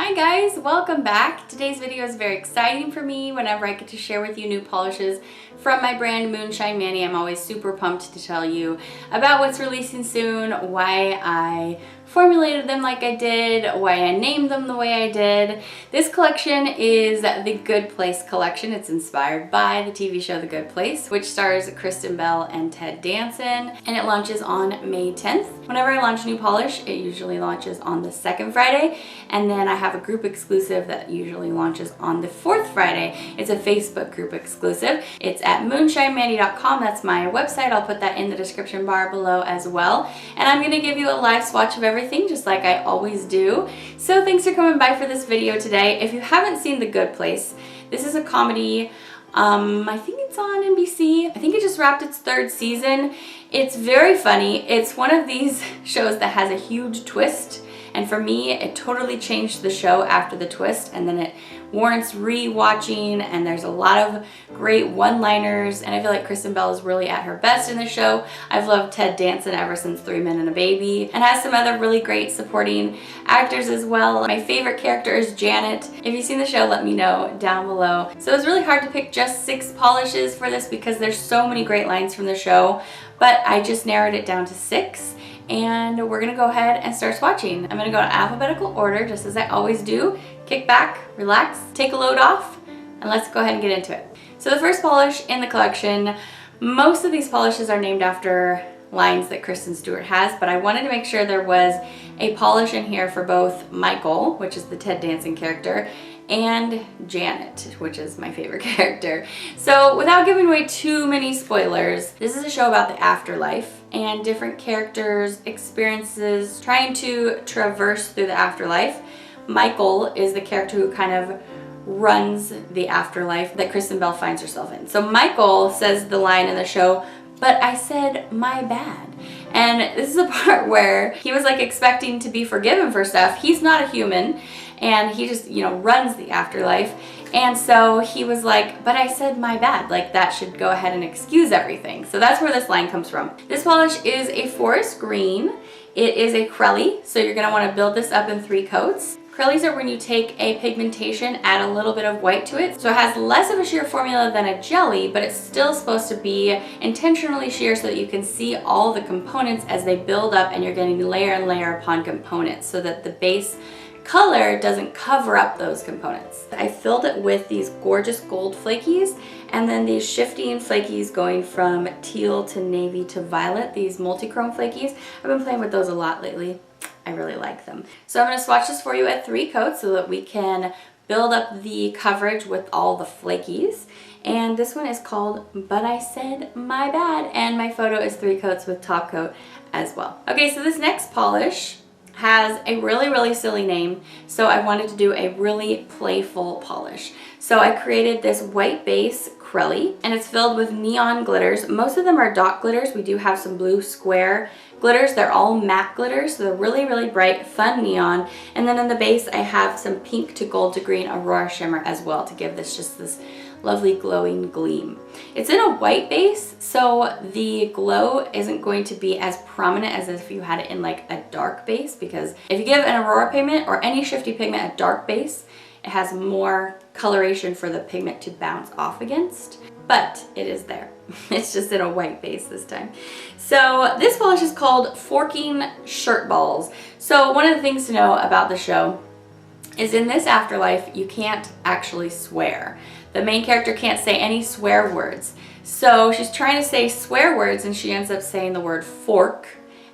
Hi guys, welcome back. Today's video is very exciting for me whenever I get to share with you new polishes from my brand Moonshine Manny. I'm always super pumped to tell you about what's releasing soon, why I formulated them like I did, why I named them the way I did. This collection is the Good Place collection. It's inspired by the TV show The Good Place, which stars Kristen Bell and Ted Danson, and it launches on May 10th. Whenever I launch a new polish, it usually launches on the second Friday, and then I have a group exclusive that usually launches on the fourth Friday. It's a Facebook group exclusive. It's at moonshinemanny.com. That's my website. I'll put that in the description bar below as well. And I'm gonna give you a live swatch of everything, just like I always do. So thanks for coming by for this video today. If you haven't seen The Good Place, this is a comedy. I think it's on NBC. I think it just wrapped its third season. It's very funny. It's one of these shows that has a huge twist. And for me, it totally changed the show after the twist, and then it warrants re-watching, and there's a lot of great one-liners, and I feel like Kristen Bell is really at her best in the show. I've loved Ted Danson ever since 3 Men and a Baby, and has some other really great supporting actors as well. My favorite character is Janet. If you've seen the show, let me know down below. So it was really hard to pick just 6 polishes for this because there's so many great lines from the show, but I just narrowed it down to 6. And we're gonna go ahead and start swatching. I'm gonna go in alphabetical order, just as I always do. Kick back, relax, take a load off, and let's go ahead and get into it. So the first polish in the collection, most of these polishes are named after lines that Kristen Stewart has, but I wanted to make sure there was a polish in here for both Michael, which is the Ted Danson character, and Janet, which is my favorite character. So without giving away too many spoilers, this is a show about the afterlife and different characters' experiences trying to traverse through the afterlife. Michael is the character who kind of runs the afterlife that Kristen Bell finds herself in. So Michael says the line in the show, "But I said my bad." And this is a part where he was like expecting to be forgiven for stuff. He's not a human, and he just, runs the afterlife. And so he was like, "But I said my bad." Like that should go ahead and excuse everything. So that's where this line comes from. This polish is a forest green. It is a Crelly, so you're gonna wanna build this up in 3 coats. Crellies are when you take a pigmentation, add a little bit of white to it. So it has less of a sheer formula than a jelly, but it's still supposed to be intentionally sheer so that you can see all the components as they build up, and you're getting layer and layer upon components so that the base color doesn't cover up those components. I filled it with these gorgeous gold flakies, and then these shifting flakies going from teal to navy to violet, these multi-chrome flakies. I've been playing with those a lot lately. I really like them. So I'm going to swatch this for you at 3 coats so that we can build up the coverage with all the flakies. And this one is called But I Said My Bad, and my photo is 3 coats with top coat as well. Okay, so this next polish has a really silly name, so I wanted to do a really playful polish. So I created this white base Crelly, and it's filled with neon glitters. Most of them are dot glitters. We do have some blue square glitters. They're all matte glitters, so they're really bright, fun neon. And then in the base I have some pink to gold to green Aurora shimmer as well to give this just this lovely glowing gleam. It's in a white base, so the glow isn't going to be as prominent as if you had it in like a dark base, because if you give an Aurora pigment or any shifty pigment a dark base, it has more coloration for the pigment to bounce off against, but it is there. It's just in a white base this time. So this polish is called Forking Shirtballs. So one of the things to know about the show is in this afterlife, you can't actually swear. The main character can't say any swear words. So she's trying to say swear words, and she ends up saying the word fork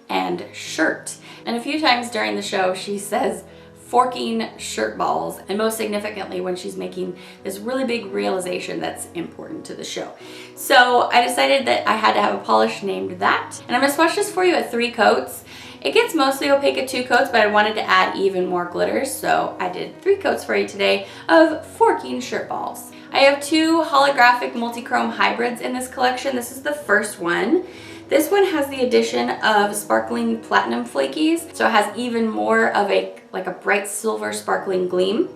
and shirt. And a few times during the show, she says forking shirt balls, and most significantly when she's making this really big realization that's important to the show. So I decided that I had to have a polish named that, and I'm gonna swatch this for you at 3 coats. It gets mostly opaque at 2 coats, but I wanted to add even more glitters, so I did 3 coats for you today of Forking Shirt Balls. I have 2 holographic multi-chrome hybrids in this collection. This is the first one. This one has the addition of sparkling platinum flakies, so it has even more of a bright silver sparkling gleam.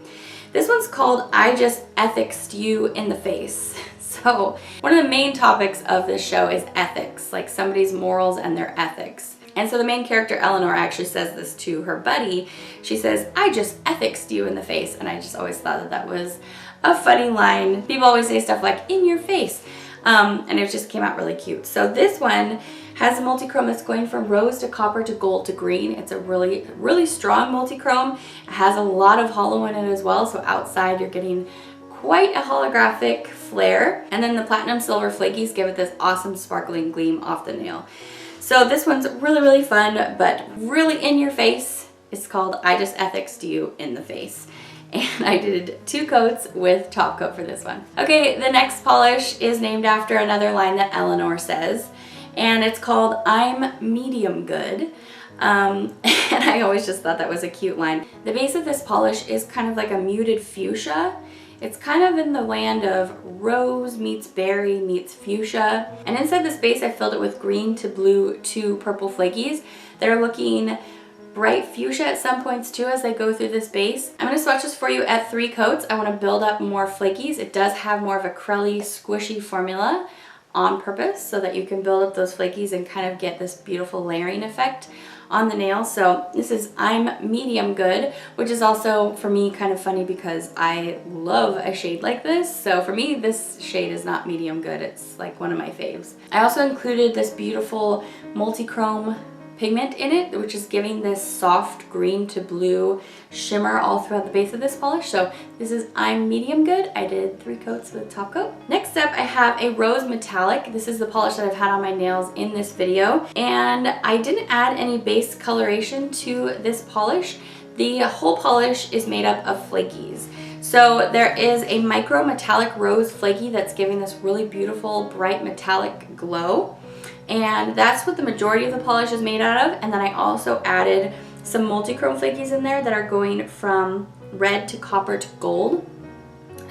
This one's called I Just Ethicsed You in the Face. So one of the main topics of this show is ethics, like somebody's morals and their ethics. And so the main character, Eleanor, actually says this to her buddy. She says, "I just ethicsed you in the face." And I just always thought that that was a funny line. People always say stuff like, "in your face." And it just came out really cute. So this one has a multi-chrome that's going from rose to copper to gold to green. It's a really, really strong multi-chrome. It has a lot of hollow in it as well. So outside you're getting quite a holographic flare. And then the platinum silver flakies give it this awesome sparkling gleam off the nail. So this one's really, really fun, but really in your face. It's called I Just Ethicsed You in the Face. And I did 2 coats with top coat for this one. Okay, the next polish is named after another line that Eleanor says, and it's called I'm Medium Good. And I always just thought that was a cute line. The base of this polish is kind of like a muted fuchsia. It's kind of in the land of rose meets berry meets fuchsia. And inside this base, I filled it with green to blue to purple flakies. They're looking bright fuchsia at some points too as I go through this base. I'm going to swatch this for you at 3 coats. I want to build up more flakies. It does have more of a crelly, squishy formula on purpose so that you can build up those flakies and kind of get this beautiful layering effect on the nail. So this is I'm Medium Good, which is also for me kind of funny because I love a shade like this. So for me, this shade is not medium good. It's like one of my faves. I also included this beautiful multi-chrome pigment in it, which is giving this soft green to blue shimmer all throughout the base of this polish. So this is I'm Medium Good. I did 3 coats with top coat. Next up, I have a rose metallic. This is the polish that I've had on my nails in this video, and I didn't add any base coloration to this polish. The whole polish is made up of flakies. So there is a micro metallic rose flaky that's giving this really beautiful bright metallic glow. And that's what the majority of the polish is made out of. And then I also added some multi-chrome flakies in there that are going from red to copper to gold.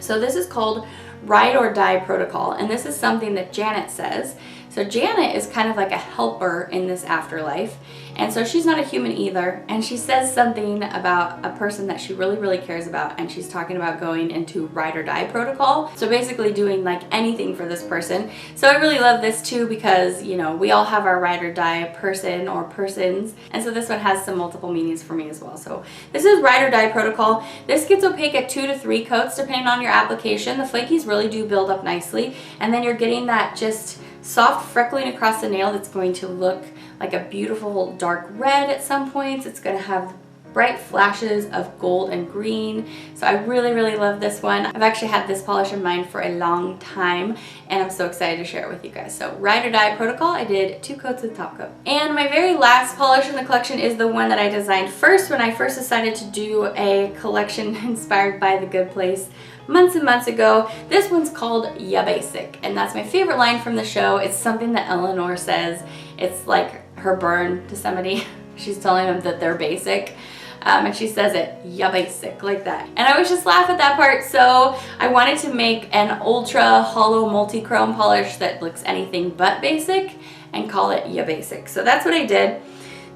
So this is called Ride or Die Protocol. And this is something that Janet says. So Janet is kind of like a helper in this afterlife. And so she's not a human either. And she says something about a person that she really, really cares about. And she's talking about going into ride or die protocol. So basically doing like anything for this person. So I really love this too because, you know, we all have our ride or die person or persons. And so this one has some multiple meanings for me as well. So this is ride or die protocol. This gets opaque at 2 to 3 coats depending on your application. The flakies really do build up nicely. And then you're getting that just soft freckling across the nail that's going to look like a beautiful dark red at some points. It's going to have bright flashes of gold and green. So I really, really love this one. I've actually had this polish in mind for a long time and I'm so excited to share it with you guys. So Ride or Die Protocol, I did 2 coats with top coat. And my very last polish in the collection is the one that I designed first when I first decided to do a collection inspired by The Good Place months and months ago. This one's called Ya Basic, and that's my favorite line from the show. It's something that Eleanor says. It's like her burn to somebody. She's telling them that they're basic. And she says it, ya basic, like that. And I always just laugh at that part, so I wanted to make an ultra hollow multi-chrome polish that looks anything but basic and call it ya basic. So that's what I did.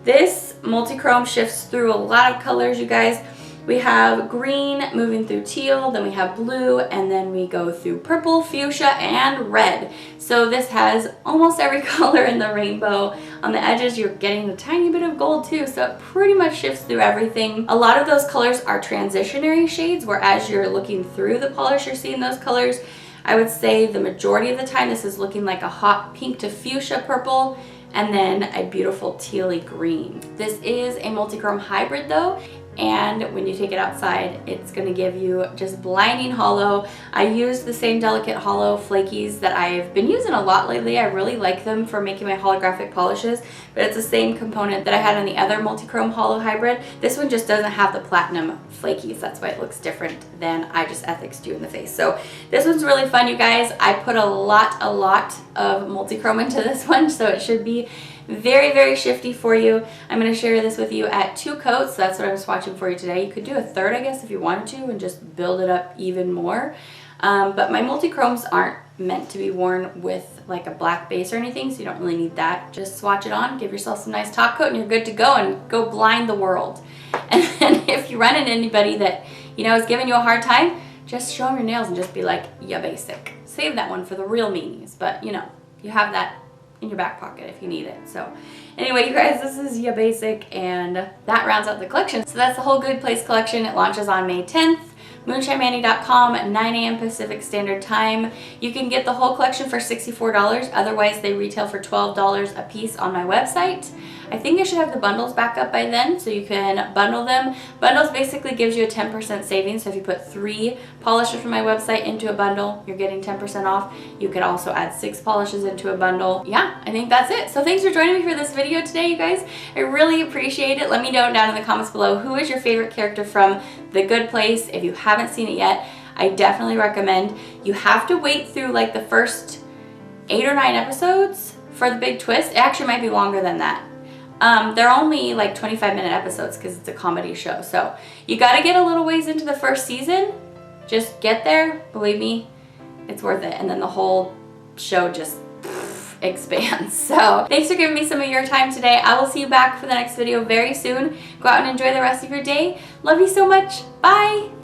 This multi-chrome shifts through a lot of colors, you guys. We have green moving through teal, then we have blue, and then we go through purple, fuchsia, and red. So this has almost every color in the rainbow. On the edges, you're getting a tiny bit of gold too, so it pretty much shifts through everything. A lot of those colors are transitionary shades, where as you're looking through the polish, you're seeing those colors. I would say the majority of the time, this is looking like a hot pink to fuchsia purple, and then a beautiful tealy green. This is a multi-chrome hybrid though, and when you take it outside, it's going to give you just blinding hollow. I used the same delicate hollow flakies that I've been using a lot lately. I really like them for making my holographic polishes, but it's the same component that I had on the other multi-chrome hollow hybrid. This one just doesn't have the platinum flakies. That's why it looks different than I Just Ethicsed You in the Face. So this one's really fun, you guys. I put a lot of multi-chrome into this one, so it should be very, very shifty for you. I'm going to share this with you at 2 coats. So that's what I'm swatching for you today. You could do a third, I guess, if you wanted to, and just build it up even more. But my multi-chromes aren't meant to be worn with like a black base or anything, so you don't really need that. Just swatch it on, give yourself some nice top coat, and you're good to go, and go blind the world. And then if you run into anybody that, you know, is giving you a hard time, just show them your nails and just be like, ya basic. Save that one for the real meanies, but you know, you have that in your back pocket if you need it. So Anyway, you guys, this is Ya Basic, and that rounds out the collection. So that's the whole Good Place collection. It launches on May 10th. MoonshineManny.com at 9 a.m. Pacific Standard Time. You can get the whole collection for $64. Otherwise, they retail for $12 a piece on my website. I think I should have the bundles back up by then, so you can bundle them. Bundles basically gives you a 10% savings. So if you put 3 polishes from my website into a bundle, you're getting 10% off. You could also add 6 polishes into a bundle. Yeah, I think that's it. So thanks for joining me for this video today, you guys. I really appreciate it. Let me know down in the comments below who is your favorite character from The Good Place. If you haven't seen it yet, I definitely recommend. You have to wait through like the first 8 or 9 episodes for the big twist. It actually might be longer than that. They're only like 25-minute episodes because it's a comedy show. So you got to get a little ways into the first season. Just get there. Believe me, it's worth it. And then the whole show just expands. So thanks for giving me some of your time today. I will see you back for the next video very soon. Go out and enjoy the rest of your day. Love you so much. Bye.